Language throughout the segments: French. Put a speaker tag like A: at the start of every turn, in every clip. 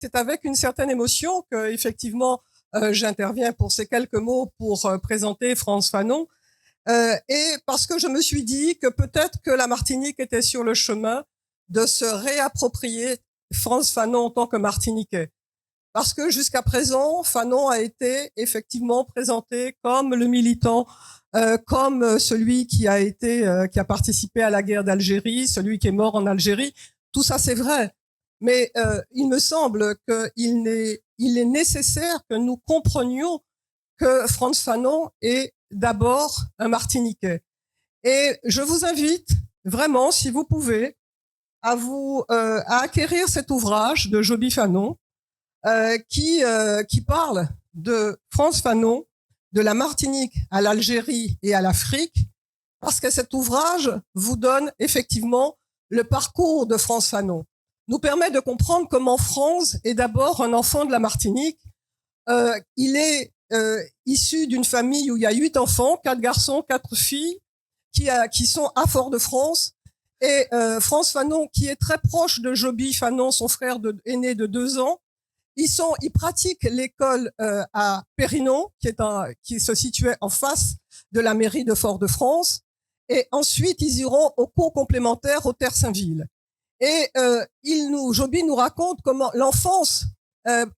A: c'est avec une certaine émotion que, effectivement, j'interviens pour ces quelques mots pour présenter Frantz Fanon. Et parce que je me suis dit que peut-être que la Martinique était sur le chemin de se réapproprier Frantz Fanon en tant que Martiniquais. Parce que jusqu'à présent, Fanon a été effectivement présenté comme le militant, comme celui qui a participé à la guerre d'Algérie, celui qui est mort en Algérie. Tout ça, c'est vrai. Mais il me semble qu'il est nécessaire que nous comprenions que Frantz Fanon est d'abord un Martiniquais. Et je vous invite vraiment, si vous pouvez, à acquérir cet ouvrage de Joby Fanon, qui parle de Frantz Fanon, de la Martinique à l'Algérie et à l'Afrique, parce que cet ouvrage vous donne effectivement le parcours de Frantz Fanon, nous permet de comprendre comment Frantz est d'abord un enfant de la Martinique. Il est issu d'une famille où il y a 8 enfants, 4 garçons, 4 filles, qui sont à Fort-de-France. Et Frantz Fanon, qui est très proche de Joby Fanon, son frère aîné de 2 ans, ils pratiquent l'école à Périnon, qui se situait en face de la mairie de Fort-de-France. Et ensuite, ils iront au cours complémentaire au Terre-Saint-Ville. Et Joby nous raconte comment l'enfance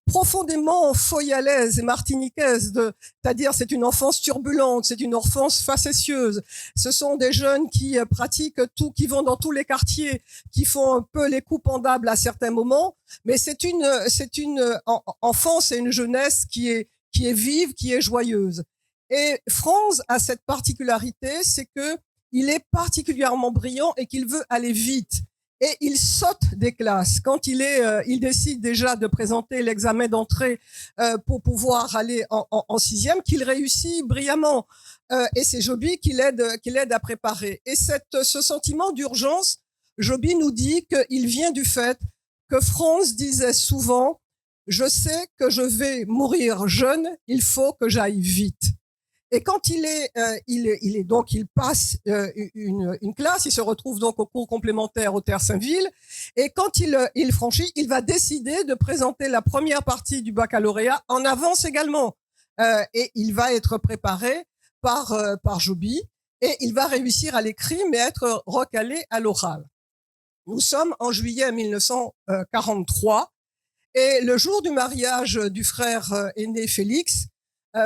A: profondément foyalaise et martiniquaise, c'est-à-dire c'est une enfance turbulente, c'est une enfance facétieuse. Ce sont des jeunes qui pratiquent tout, qui vont dans tous les quartiers, qui font un peu les coups pendables à certains moments, mais c'est une enfance et une jeunesse qui est vive, qui est joyeuse. Et Frantz a cette particularité, c'est que il est particulièrement brillant et qu'il veut aller vite. Et il saute des classes. Quand il décide déjà de présenter l'examen d'entrée pour pouvoir aller en 6e, qu'il réussit brillamment. Et c'est Joby qui l'aide à préparer. Et ce sentiment d'urgence, Joby nous dit qu'il vient du fait que Frantz disait souvent « Je sais que je vais mourir jeune, il faut que j'aille vite ». Et quand il passe une classe, il se retrouve donc au cours complémentaire au Terre-Saint-Ville, et quand il franchit, il va décider de présenter la première partie du baccalauréat en avance également, et il va être préparé par Joby, et il va réussir à l'écrit, mais être recalé à l'oral. Nous sommes en juillet 1943, et le jour du mariage du frère aîné Félix,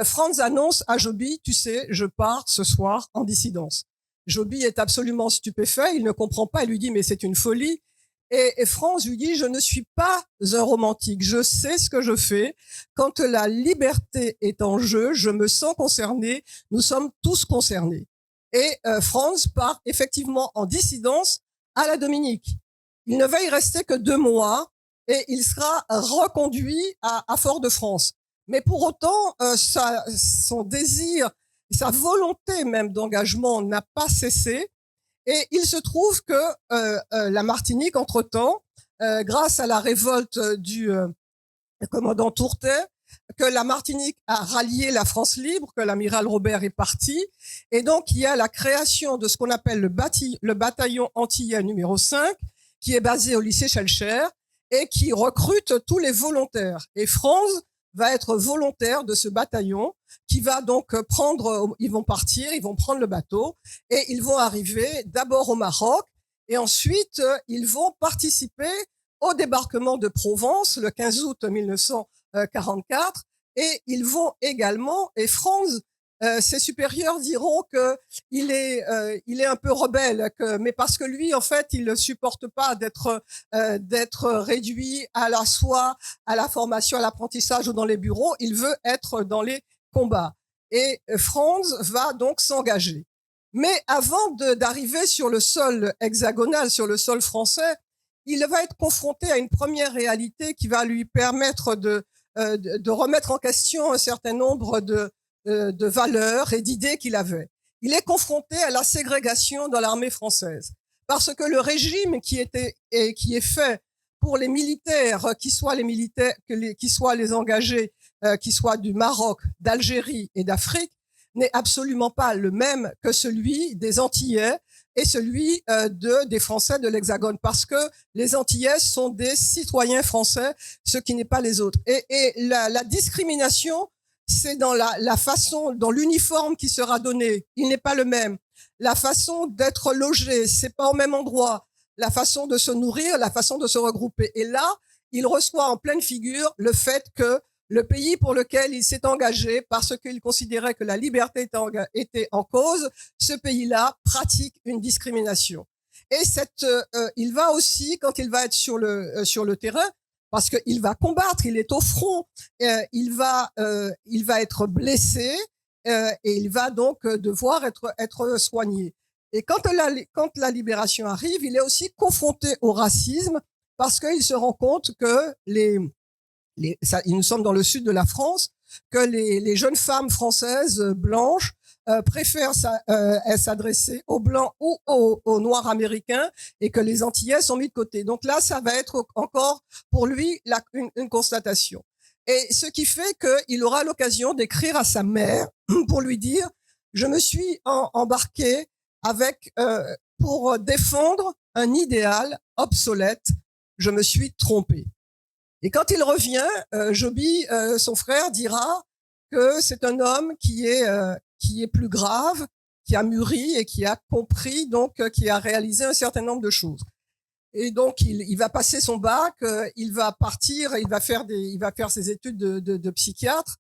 A: Frantz annonce à Joby, tu sais, je pars ce soir en dissidence. Joby est absolument stupéfait, il ne comprend pas, il lui dit mais c'est une folie. Et Frantz lui dit, je ne suis pas un romantique, je sais ce que je fais. Quand la liberté est en jeu, je me sens concerné, nous sommes tous concernés. Et Frantz part effectivement en dissidence à la Dominique. Il ne va y rester que 2 mois et il sera reconduit à Fort-de-France. Mais pour autant, son désir, sa volonté même d'engagement n'a pas cessé. Et il se trouve que la Martinique, entre-temps, grâce à la révolte du commandant Tourtet, que la Martinique a rallié la France libre, que l'amiral Robert est parti. Et donc, il y a la création de ce qu'on appelle le bataillon antillais numéro 5, qui est basé au lycée Schellcher et qui recrute tous les volontaires. Et Frantz va être volontaire de ce bataillon qui va donc ils vont partir, ils vont prendre le bateau et ils vont arriver d'abord au Maroc et ensuite ils vont participer au débarquement de Provence le 15 août 1944 et ils vont également, et Frantz, ses supérieurs diront que il est un peu rebelle, mais parce que lui, en fait, il ne supporte pas d'être réduit à la soie, à la formation, à l'apprentissage ou dans les bureaux. Il veut être dans les combats. Et Frantz va donc s'engager. Mais avant d'arriver sur le sol hexagonal, sur le sol français, il va être confronté à une première réalité qui va lui permettre de remettre en question un certain nombre de valeurs et d'idées qu'il avait. Il est confronté à la ségrégation dans l'armée française. Parce que le régime qui est fait pour les militaires, qui soient les engagés, qui soient du Maroc, d'Algérie et d'Afrique, n'est absolument pas le même que celui des Antillais et celui des Français de l'Hexagone, parce que les Antillais sont des citoyens français, ce qui n'est pas les autres. Et la discrimination, c'est dans la façon, dans l'uniforme qui sera donné. Il n'est pas le même. La façon d'être logé, c'est pas au même endroit. La façon de se nourrir, la façon de se regrouper. Et là, il reçoit en pleine figure le fait que le pays pour lequel il s'est engagé, parce qu'il considérait que la liberté était en cause, ce pays-là pratique une discrimination. Et il va aussi, quand il va être sur le terrain, parce qu'il va combattre, il est au front, il va être blessé et il va donc devoir être soigné. Et quand la libération arrive, il est aussi confronté au racisme parce qu'il se rend compte que nous sommes dans le sud de la France, que les jeunes femmes françaises blanches préfèrent s'adresser aux blancs ou aux noirs américains et que les Antillais sont mis de côté. Donc là, ça va être encore pour lui une constatation. Et ce qui fait qu'il aura l'occasion d'écrire à sa mère pour lui dire « Je me suis embarqué pour défendre un idéal obsolète. Je me suis trompé. » Et quand il revient, Joby, son frère, dira que c'est un homme qui est plus grave, qui a mûri et qui a compris, donc qui a réalisé un certain nombre de choses. Et donc il va passer son bac, il va partir, il va faire ses études de psychiatre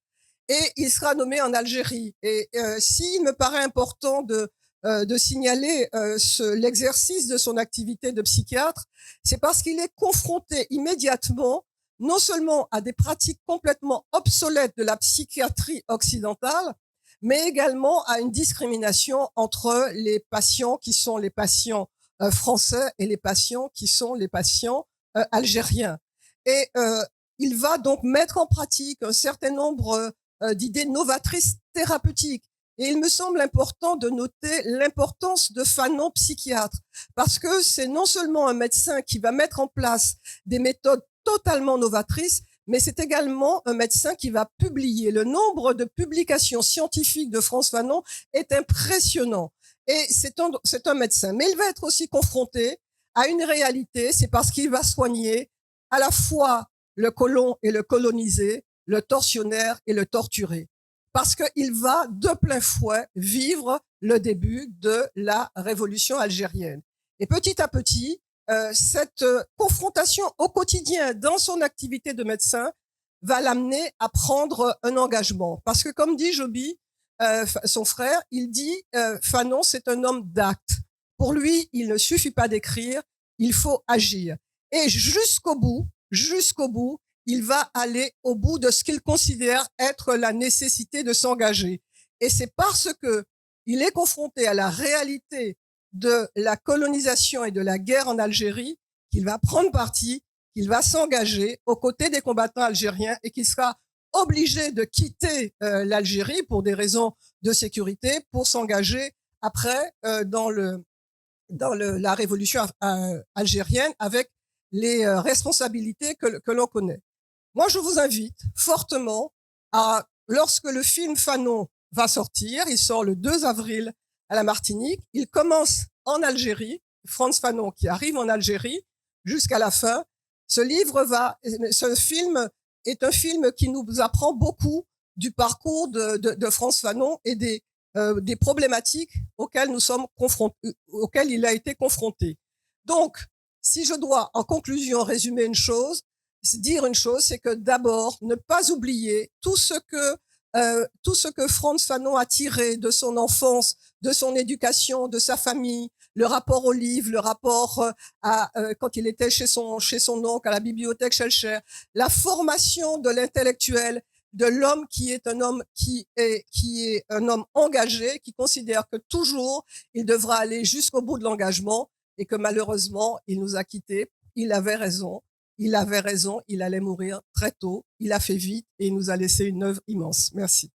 A: et il sera nommé en Algérie. Et s'il me paraît important de signaler l'exercice de son activité de psychiatre, c'est parce qu'il est confronté immédiatement non seulement à des pratiques complètement obsolètes de la psychiatrie occidentale, mais également à une discrimination entre les patients qui sont les patients français et les patients qui sont les patients algériens. Et il va donc mettre en pratique un certain nombre d'idées novatrices thérapeutiques. Et il me semble important de noter l'importance de Fanon psychiatre, parce que c'est non seulement un médecin qui va mettre en place des méthodes totalement novatrices, mais c'est également un médecin qui va publier. Le nombre de publications scientifiques de Frantz Fanon est impressionnant. Et c'est un médecin. Mais il va être aussi confronté à une réalité, c'est parce qu'il va soigner à la fois le colon et le colonisé, le tortionnaire et le torturé. Parce qu'il va de plein fouet vivre le début de la révolution algérienne. Et petit à petit, cette confrontation au quotidien dans son activité de médecin va l'amener à prendre un engagement. Parce que comme dit Joby, son frère, il dit Fanon, c'est un homme d'acte. Pour lui, il ne suffit pas d'écrire, il faut agir. Et jusqu'au bout, il va aller au bout de ce qu'il considère être la nécessité de s'engager. Et c'est parce que il est confronté à la réalité de la colonisation et de la guerre en Algérie qu'il va prendre parti, qu'il va s'engager aux côtés des combattants algériens et qu'il sera obligé de quitter l'Algérie pour des raisons de sécurité pour s'engager après dans la révolution algérienne avec les responsabilités que l'on connaît. Moi, je vous invite fortement lorsque le film Fanon va sortir, il sort le 2 avril à la Martinique, il commence en Algérie, Frantz Fanon qui arrive en Algérie jusqu'à la fin. Ce film est un film qui nous apprend beaucoup du parcours de Frantz Fanon et des problématiques auxquelles auxquelles il a été confronté. Donc, si je dois en conclusion résumer dire une chose, c'est que d'abord, ne pas oublier tout ce que Frantz Fanon a tiré de son enfance, de son éducation, de sa famille, le rapport au livre, le rapport quand il était chez son oncle à la bibliothèque Schellcher, la formation de l'intellectuel, de l'homme qui est un homme qui est un homme engagé, qui considère que toujours il devra aller jusqu'au bout de l'engagement et que malheureusement il nous a quittés. Il avait raison, il allait mourir très tôt, il a fait vite et il nous a laissé une œuvre immense. Merci.